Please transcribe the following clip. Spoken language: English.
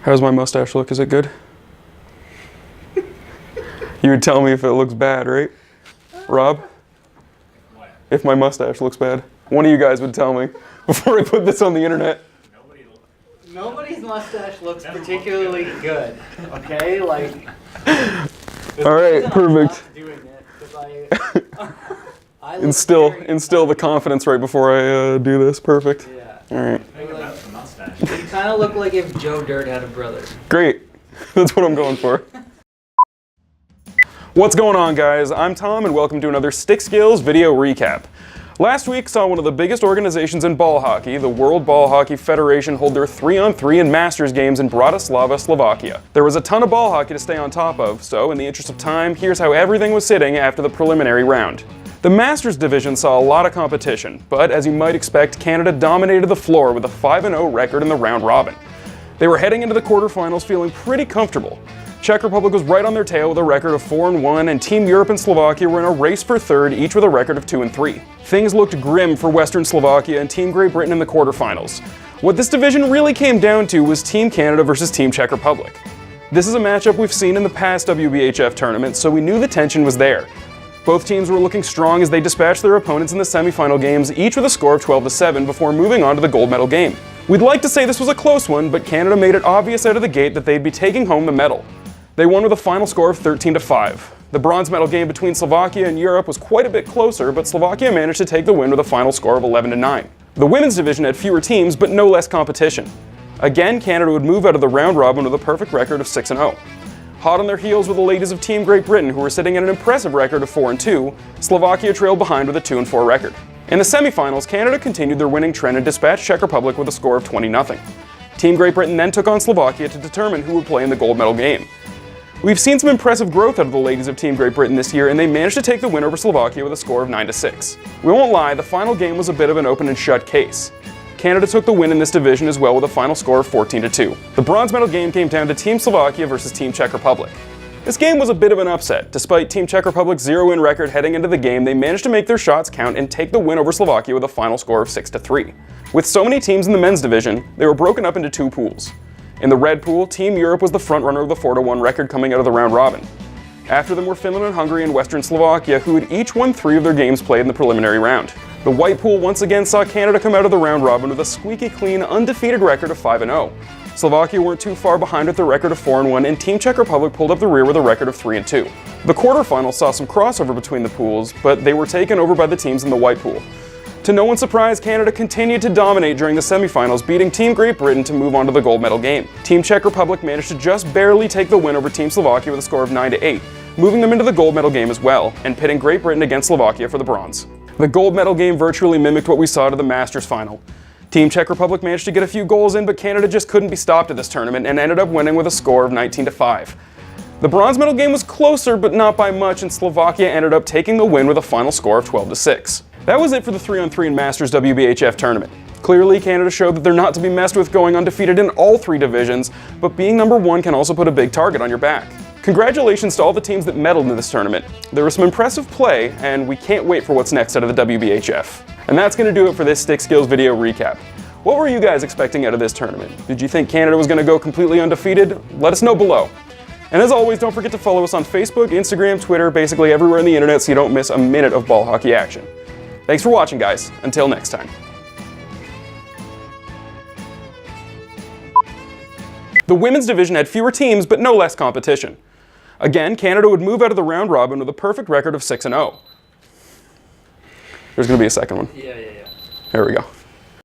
How does my mustache look? Is it good? You would tell me if it looks bad, right? Rob? What? If my mustache looks bad. One of you guys would tell me before I put this on the internet. Nobody's mustache looks particularly good, okay? Like, all right, perfect. Doing it, 'cause I Instill the confidence right before I do this. Perfect. Yeah. All right. Think about the mustache. You kind of look like if Joe Dirt had a brother. Great. That's what I'm going for. What's going on, guys? I'm Tom, and welcome to another Skillz video recap. Last week saw one of the biggest organizations in ball hockey, the World Ball Hockey Federation, hold their 3-on-3 and Masters games in Bratislava, Slovakia. There was a ton of ball hockey to stay on top of, so in the interest of time, here's how everything was sitting after the preliminary round. The Masters division saw a lot of competition, but as you might expect, Canada dominated the floor with a 5-0 record in the round robin. They were heading into the quarterfinals feeling pretty comfortable. Czech Republic was right on their tail with a record of 4-1, and Team Europe and Slovakia were in a race for third, each with a record of 2-3. Things looked grim for Western Slovakia and Team Great Britain in the quarterfinals. What this division really came down to was Team Canada versus Team Czech Republic. This is a matchup we've seen in the past WBHF tournament, so we knew the tension was there. Both teams were looking strong as they dispatched their opponents in the semifinal games, each with a score of 12-7 before moving on to the gold medal game. We'd like to say this was a close one, but Canada made it obvious out of the gate that they'd be taking home the medal. They won with a final score of 13-5. The bronze medal game between Slovakia and Europe was quite a bit closer, but Slovakia managed to take the win with a final score of 11-9. The women's division had fewer teams, but no less competition. Again, Canada would move out of the round robin with a perfect record of 6-0. Hot on their heels were the ladies of Team Great Britain, who were sitting at an impressive record of 4-2. Slovakia trailed behind with a 2-4 record. In the semifinals, Canada continued their winning trend and dispatched Czech Republic with a score of 20-0. Team Great Britain then took on Slovakia to determine who would play in the gold medal game. We've seen some impressive growth out of the ladies of Team Great Britain this year, and they managed to take the win over Slovakia with a score of 9-6. We won't lie, the final game was a bit of an open and shut case. Canada took the win in this division as well with a final score of 14-2. The bronze medal game came down to Team Slovakia versus Team Czech Republic. This game was a bit of an upset. Despite Team Czech Republic's 0-win record heading into the game, they managed to make their shots count and take the win over Slovakia with a final score of 6-3. With so many teams in the men's division, they were broken up into two pools. In the red pool, Team Europe was the frontrunner of the 4-1 record coming out of the round robin. After them were Finland and Hungary and Western Slovakia, who had each won 3 of their games played in the preliminary round. The white pool once again saw Canada come out of the round robin with a squeaky clean, undefeated record of 5-0. Slovakia weren't too far behind with their record of 4-1, and Team Czech Republic pulled up the rear with a record of 3-2. The quarterfinals saw some crossover between the pools, but they were taken over by the teams in the white pool. To no one's surprise, Canada continued to dominate during the semifinals, beating Team Great Britain to move on to the gold medal game. Team Czech Republic managed to just barely take the win over Team Slovakia with a score of 9-8, moving them into the gold medal game as well, and pitting Great Britain against Slovakia for the bronze. The gold medal game virtually mimicked what we saw to the Masters final. Team Czech Republic managed to get a few goals in, but Canada just couldn't be stopped at this tournament and ended up winning with a score of 19-5. The bronze medal game was closer, but not by much, and Slovakia ended up taking the win with a final score of 12-6. That was it for the 3-on-3 and Masters WBHF Tournament. Clearly, Canada showed that they're not to be messed with, going undefeated in all 3 divisions, but being number 1 can also put a big target on your back. Congratulations to all the teams that medaled in this tournament. There was some impressive play, and we can't wait for what's next out of the WBHF. And that's going to do it for this Skillz video recap. What were you guys expecting out of this tournament? Did you think Canada was going to go completely undefeated? Let us know below. And as always, don't forget to follow us on Facebook, Instagram, Twitter, basically everywhere on the internet so you don't miss a minute of ball hockey action. Thanks for watching, guys. Until next time. The women's division had fewer teams, but no less competition. Again, Canada would move out of the round robin with a perfect record of 6-0. There's going to be a second one. Yeah. There we go.